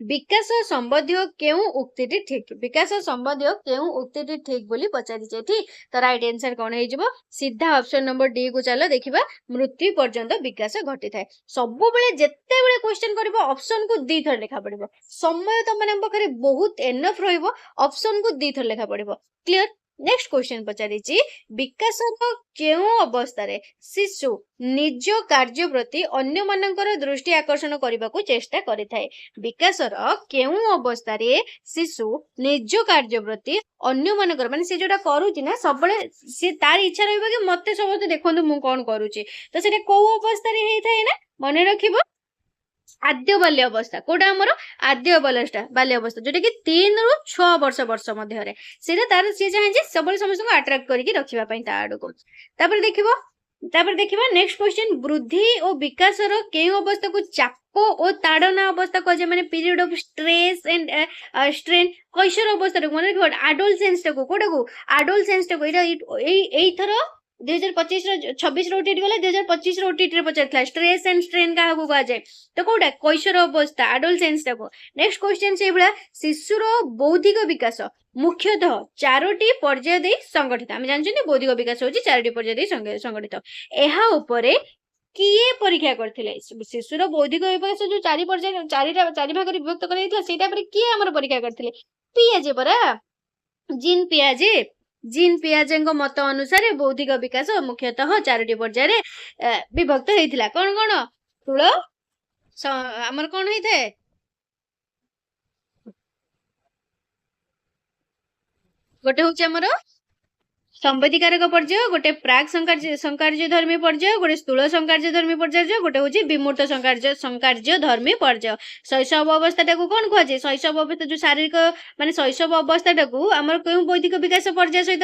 विकास संबंधी केउ उक्तिटी ठीक विकास संबंधी केउ उक्तिटी ठीक बोली पचारि जेठी तो राइट आंसर कोन हे जीवो सीधा ऑप्शन नंबर डी को चलो देखिबा मृत्यु पर्यंत विकास घटी थाए सब बेले जेते बेले क्वेश्चन करबो ऑप्शन को दी थर लेखा पड़िबो समय त माने बखरे बहुत एनफ रहइबो ऑप्शन को दी थर लेखा पड़िबो क्लियर नेक्स्ट क्वेश्चन पचारिछि विकास केउ अवस्था रे शिशु निज कार्य प्रति अन्य मानकर दृष्टि आकर्षण करबा को चेष्टा करिथाय विकासर केउ अवस्था रे शिशु निज कार्य प्रति अन्य मानकर माने से जोटा करूची ना सबले से तार इच्छा रहइबो कि मते सबते देखंतु मु कोन करूची तो सेटा को अवस्था रे हेइथाय ना मने रखिबो आद्य बाल्य अवस्था कोटा हमर आद्य बाल्य अवस्था जोटा कि 3 रु 6 वर्ष मध्य रे सेटा तार से चाहे जे सबले समस्त को अट्रैक्ट करिकि रखिबा पई ता आडको तापर देखिबो नेक्स्ट क्वेश्चन वृद्धि और विकास रो केउ अवस्था को चाप और ताड़ना अवस्था को जे माने period of stress and strain कैशोर अवस्था रो माने एडोलसेंस को कोटा को एडोलसेंस को एई थरो 2025 26 रो ओटीटी गले 2025 रो ओटीटी रे पचारथला स्ट्रेस एंड स्ट्रेन का को जाए तो कोडा कैशोर अवस्था एडोलसेंस को नेक्स्ट क्वेश्चन से बडा शिशुर बौद्धिक विकास मुख्यतः 4टी पर्याय दे संगठित हम जानछन बौद्धिक विकास होची 4टी पर्याय दे संगठित एहा उपरे किए परीक्षा करथिले शिशुर बौद्धिक विकास जो 4 पर्याय 4 भाग रे विभक्त करैतला सेटा पर किए हमर परीक्षा करथिले पियाजे परा जीन पियाजे मत अनुसार बौद्धिक विकास मुख्यतः 4टी पर्याय रे विभक्त हेतिला कोन कोन तुळ हमर कोन हेते गोटे होचे हमर संवेदिकारक पर्याय गोटे प्राक संकार्य धर्मी पर्याय गोटे स्थूल संकार्य धर्मी पर्याय गोटे होची विमूर्त संकार्य धर्मी पर्याय शैशव अवस्था को कोन कहजे शैशव अवस्था जो शारीरिक माने शैशव अवस्था को हमर केउ बौद्धिक विकास पर्याय सहित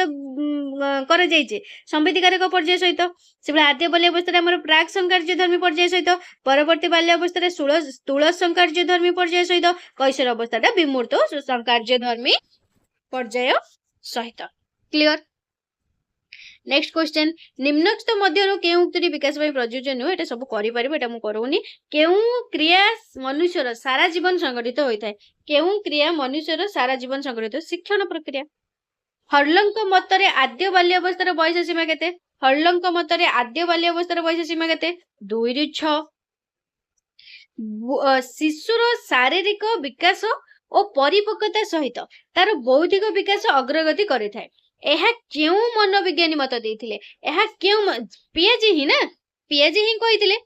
करे जाइछे संवेदिकारक पर्याय सहित सेबला आद्य बाल्य अवस्था हमर प्राक संकार्य धर्मी पर्याय सहित परवर्ती बाल्य अवस्था स्थूल संकार्य धर्मी पर्याय सहित कैशोर अवस्था विमूर्त संकार्य धर्मी पर्याय सहित क्लियर नेक्स्ट क्वेश्चन निम्नलिखित मध्यरु केउ उक्ति विकास पई प्रयोज्य नु एटा सब करि परिबो एटा मु करूनी केउ क्रिया मनुष्यर सारा जीवन संगठित होइथाय केउ क्रिया मनुष्यर सारा जीवन संगठित शिक्षण प्रक्रिया हर्लंक मतरे आद्य बाल्य अवस्थार बयस सीमा केते हर्लंक मतरे आद्य बाल्य अवस्थार बयस सीमा केते 2 रु 6 शिशुर शारीरिक विकास और परिपक्वता सहित तार बौद्धिक विकास अग्रगति करिथाय एहा केउ मनोविज्ञानी मत देथिले एहा केउ पियाजी ही ना पियाजी ही कहिथिले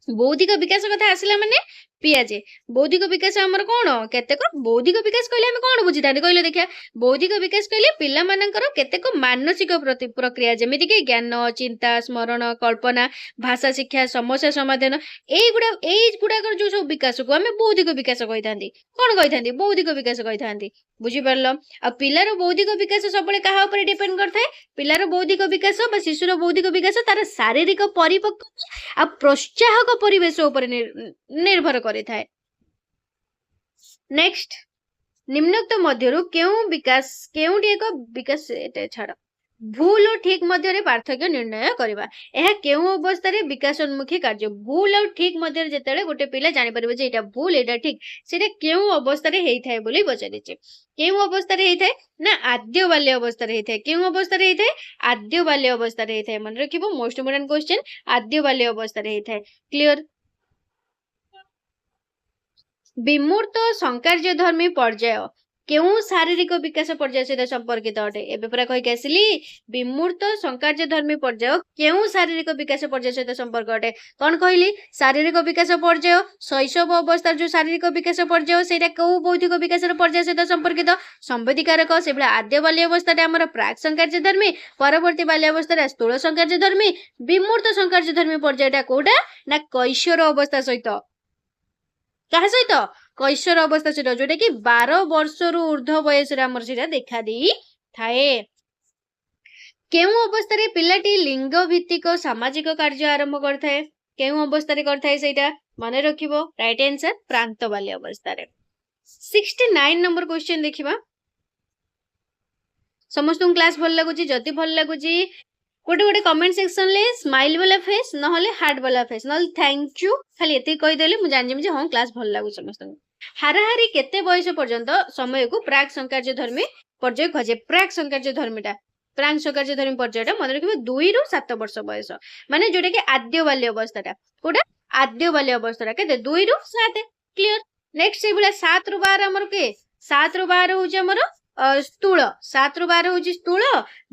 बौद्धिक विकास कथा आसिला माने पियाजे बौद्धिक विकास हमर कोन केतेक बौद्धिक विकास कहले हम कोन बुझितानी कहले देखिया बौद्धिक विकास कहले पिला मानकर केतेक मानसिक प्रक्रिया जेमिति कि ज्ञान चिंता स्मरण कल्पना भाषा शिक्षा समस्या समाधान एई गुडा जो सब विकास को हम बौद्धिक विकास कहितांती कोन कहितांती बौद्धिक विकास कहितांती बुझि परलो आ पिलार बौद्धिक विकास सबले कहा ऊपर डिपेंड करथाय पिलार बौद्धिक विकास बा शिशुर बौद्धिक विकास तार शारीरिक परिपक्वता आ प्रोत्साहक परिवेश ऊपर निर्भर करे थाए नेक्स्ट निम्नोक्त मध्यरु केउटी एक विकास एटा छाड़ भूल और ठीक मध्य पार्थक्य निर्णय करवा यह केउ अवस्था रे विकासोन्मुखी कार्य भूल और ठीक मध्य जेतेबेले गोटे पिला जानि परिबे जे एटा भूल एटा ठीक सेटा केउ अवस्था रे हेई थाए बोली पचारिचे केउ अवस्था रे हेई थाए ना आद्य बाल्य अवस्था रे हेई थाए केउ अवस्था रे हेई थाए आद्य बाल्य अवस्था रे हेई थाए मन रखिबो मोस्ट इम्पोर्टेंट क्वेश्चन आद्य बाल्य अवस्था रे हेई थाए क्लियर विमूर्त संकार्य धर्मी पर्याय केउ शारीरिक विकास पर्याय सहित संपर्कित अटे एबे पुरा कहि आसिली विमूर्त संकार्य धर्मी पर्याय केउ शारीरिक विकास पर्याय सहित संपर्क अटे कोन कहली शारीरिक विकास पर्याय शैशव अवस्था जो शारीरिक विकास पर्याय सेटा केउ बौद्धिक विकास पर्याय सहित संपर्कित संवेदीकारक सेबला आद्य बाल्य अवस्था हमर प्राक संकार्य धर्मी परवर्ती बाल्य अवस्था स्थूल संकार्य धर्मी विमूर्त संकार्य धर्मी पर्यायटा कोडा ना कैशोर अवस्था सहित क्या सहित कैशोर अवस्था सहित जोटा कि 12 वर्ष रु ऊर्ध्व बयस देखा दी थाए केउ अवस्था रे पिलाटी लिंग भित्तिक सामाजिक कार्य आरंभ करथाए केउ अवस्था रे करथाए सेटा माने रखिबो राइट आंसर प्रांत बाल्य अवस्था रे 69 नंबर क्वेश्चन देखिबा समस्त क्लास भल लागुची जति भल लागुची गोटे गोटे कमेंट सेक्शन ले स्माइल वाला फेस नहले हार्ट वाला फेस नहले थैंक यू खाली एते कहि देले मु जान जे हां क्लास भल लागु समस्त हाराहारी केते बयस पर्यंत समय को प्राक संकार्य धर्मी पर्याय खजे प्राक संकार्य धर्मीटा प्राक संकार्य धर्मी पर्यायटा मन रखिबे 2 रु 7 वर्ष बयस माने जोटा कि आद्य बाल्य अवस्थाटा कोडा आद्य बाल्य अवस्थाटा केते 2 रु 7 क्लियर नेक्स्ट सेबुला 7 रु 12 हमर के 7 रु 12 होजे हमर स्थूल 7 रु 12 होची स्थूल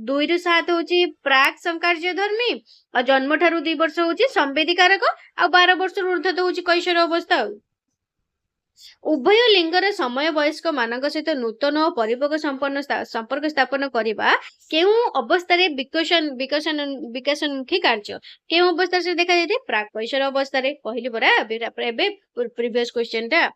2 रु 7 होची प्राक संकार्य धर्मी और जन्म ठारू 2 वर्ष होची संवेदीकारक आ 12 वर्ष ऊर्ध्व होची कैशोर अवस्था उभय लिंगर समय वयस्क मानक सहित नूतन और परिपक्व संपर्क स्थापन करबा केउ अवस्था रे विकासोन्मुखी कार्य केउ अवस्था से देखा जाते प्राक कैशोर अवस्था रे कहली बरा एबे प्रीवियस क्वेश्चन टा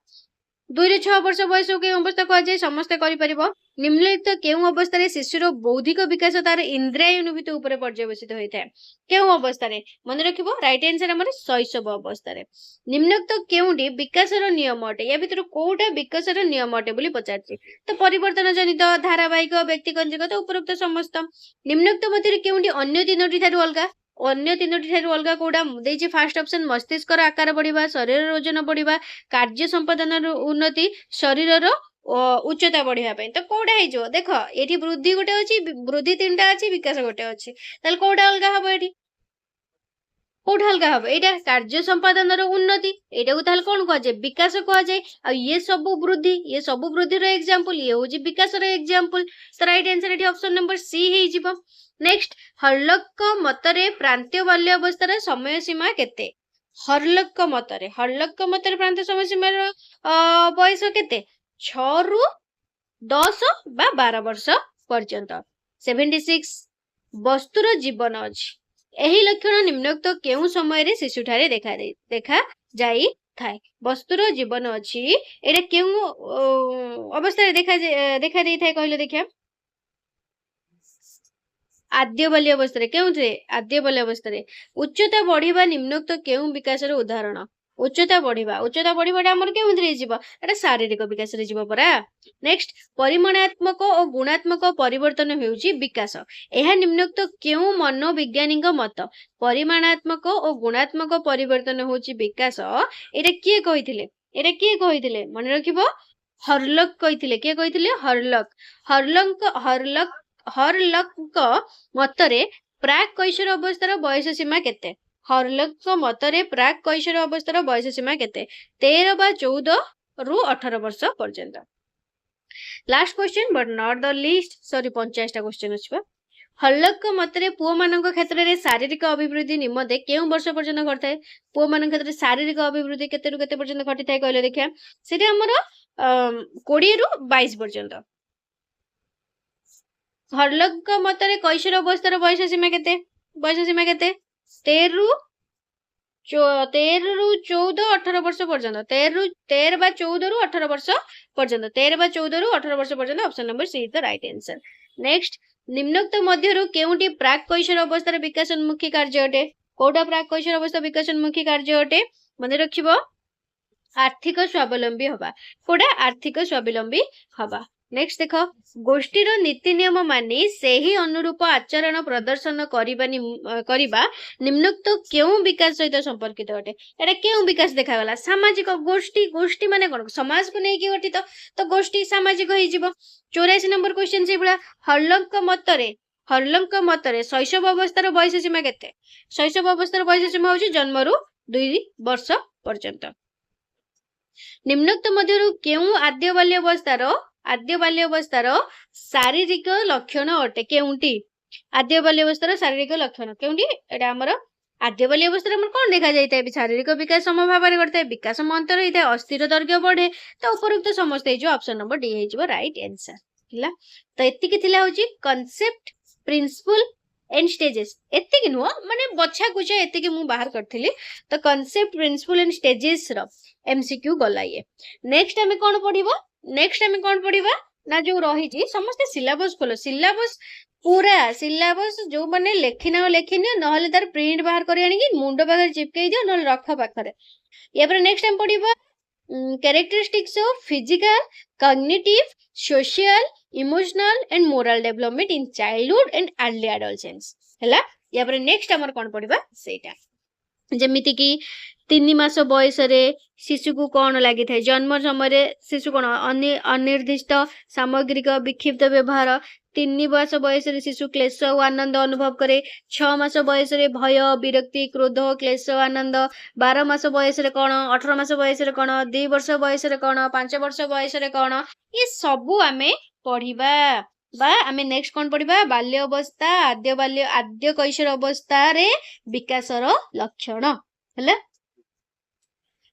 2 रे 6 वर्ष बयस के अवस्था कह जाय समस्त करि परिबो निम्नलिखित केउ अवस्था रे शिशुर बौद्धिक विकास तार इंद्रिय अनुभूति ऊपर पर्यवेसित होइथाय केउ अवस्था रे मन रखिबो राइट आंसर हमर शैशव अवस्था रे निम्नलिखित केउडी विकासर नियम अटे या भितर कोउटा विकासर नियम अटे बोली पचारछि तो परिवर्तन जनित धारावाहिक व्यक्तिगत उपरोक्त समस्त निम्नलिखित मध्ये केउडी अन्य तीनोटी थारु अलगा अन्य तीनोटी ठारु अलगा कोडा देछि फर्स्ट ऑप्शन मस्तिष्कर आकार बढ़िबा शरीर ओजन बढ़िबा कार्य संपादन उन्नति शरीरर उच्चता बढ़िया पई तो कोडा हे जो देखो एठी वृद्धि गोटे अछि वृद्धि तीनटा अछि विकास गोटे अछि ताल कोडा अलगा हबो एठी कोडा अलगा हबो एटा कार्य संपादन उन्नति एटा को ताल कोन कह जे विकास कह जाय आ ये सब वृद्धि रो एग्जांपल ये होजी विकास रो एग्जांपल तो राइट आंसर एठी ऑप्शन नंबर सी हे जिवो नेक्स्ट हर्लक मतरे प्रांतीय बाल्य अवस्था समय सीमा केते हर्लक मतरे प्रांत समय सीमा बयस केते 6 रु 10 बा 12 वर्ष पर्यंत 76 वस्तुर जीवन अछि एही लक्षण निम्नोक्त केउ समय रे शिशुठारे देखा जाई थाए वस्तुर जीवन अछि एटा केउ अवस्था रे देखा देई थाए कहले देखिया आद्य बाल्य अवस्था रे केउथे आद्य बाल्य अवस्था रे उच्चता बढ़िबा निम्नोक्त केउ विकास रे उदाहरण उच्चता बढ़िबाटा हमर केउथे रे जीव एटा शारीरिक विकास रे जीव परा नेक्स्ट परिमाणात्मक और गुणात्मक परिवर्तन हेउची विकास एहा निम्नोक्त केउ मनोविज्ञानिक मत परिमाणात्मक और गुणात्मक परिवर्तन होची विकास एटा किए कहिथिले मन रखिबो हर्लक कहिथिले के कहिथिले हर्लक मतरे प्राक कैशोर अवस्थार बयस सीमा केते हर्लक मतरे प्राक कैशोर अवस्थार बयस सीमा केते 13 बा 14 रु 18 वर्ष पर्यंत last question but not the least sorry 50 टा क्वेश्चन अछि हर्लक मतरे पुओ मानक क्षेत्र रे शारीरिक अभिवृद्धि निमते केउ वर्ष पर्यंत घटଥାଏ पुओ मानक क्षेत्र रे शारीरिक अभिवृद्धि केते रु केते पर्यंत घटिଥାଏ कहले देखिया सेटा हमर 20 रु 22 पर्यंत हर्लक मतरे कैशोर अवस्थार बयस सीमा केते 13 रु 14 18 वर्ष पर्यंत 13 बा 14 रु 18 वर्ष पर्यंत 13 बा 14 रु 18 वर्ष पर्यंत option number C is the right answer next निम्नोक्त मध्यरु केउटी प्राक कैशोर अवस्थार विकासोन्मुखी कार्य अटे कोडा प्राक कैशोर अवस्था विकासोन्मुखी कार्य अटे मने रखिबो आर्थिक स्वावलंबी हवा कोडा आर्थिक स्वावलंबी हवा नेक्स्ट देख गोष्ठीर नीति नियम मानि सेही अनुरूप आचरण प्रदर्शन करिबा निम्नोक्त केउ विकास सहित संपर्कित अटे एटा केउ विकास देखागला सामाजिक गोष्ठी गोष्ठी माने कोन समाज को नै कि गठित तो गोष्ठी सामाजिक होई जिवो 84 नंबर क्वेश्चन से बळा हर्लंक मतरे शैशव अवस्थार बयस सीमा केते शैशव अवस्थार बयस सीमा होची जन्मरु 2 वर्ष पर्यंत निम्नोक्त मध्यरु केउ आद्य बाल्य अवस्थार शारीरिक लक्षण अटे केउंटी आद्य बाल्य अवस्थार शारीरिक लक्षण केउंटी एटा हमर आद्य बाल्य अवस्थार हमर कोन देखा जायते शारीरिक विकास समभाव करते विकास मंतर होते अस्थिर दैर्घ्य बढ़े तो उपरोक्त समस्त जो ऑप्शन नंबर डी हे जिवो राइट आंसर हिला तो एतिकी थिला होची कांसेप्ट प्रिंसिपल एंड स्टेजेस एतिकी नुह माने बछा कुछा एतिकी मु बाहर करथिली तो कांसेप्ट प्रिंसिपल एंड स्टेजेस रो एमसीक्यू गला ये नेक्स्ट हमें कोन पढिबा ना जो रही छी समस्त सिलेबस खोलो सिलेबस पूरा सिलेबस जो माने लेखिना नहले तार प्रिंट बाहर करी आनी कि मुंडो पाखरे चिपकै दियो नहले रख पाखरे या पर नेक्स्ट टाइम पढिबा characteristics of physical cognitive social emotional and moral development in childhood and early adolescence हैला या पर नेक्स्ट हमर कोन पढिबा सेटा जेमिति कि 3 मास बयस रे शिशु को कौन लगी था जन्म समय शिशु कौन अनिर्दिष्ट सामग्रिक विक्षिप्त व्यवहार 3 मास बयस रे शिशु क्लेश और आनंद अनुभव करे 6 मास बयस रे भय विरक्ति क्रोध क्लेश आनंद 12 मास बयस रे कौन 18 मास बयस रे कौन 2 वर्ष बयस रे कौन 5 वर्ष बयस रे कौन ये सबू आमे पढ़िबा बा आमे नेक्स्ट कोन पढ़िबा बाल्य अवस्था आद्य कैशोर अवस्था रे विकासर लक्षण हैला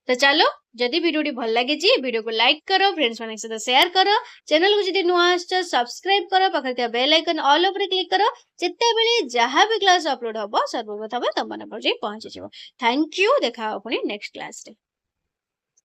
तो चलो जदि वीडियो भल लगे वीडियो को लाइक करो फ्रेंड्स माने सहित शेयर करो चैनल को जदि नुआ आछो सब्सक्राइब करो पाखर त्या bell icon all over click करो जेते बेले जहां भी क्लास अपलोड हबो सर्वप्रथम तुम मन पर जे पहुंची जिवो थैंक यू देखा अपनी नेक्स्ट क्लास रे।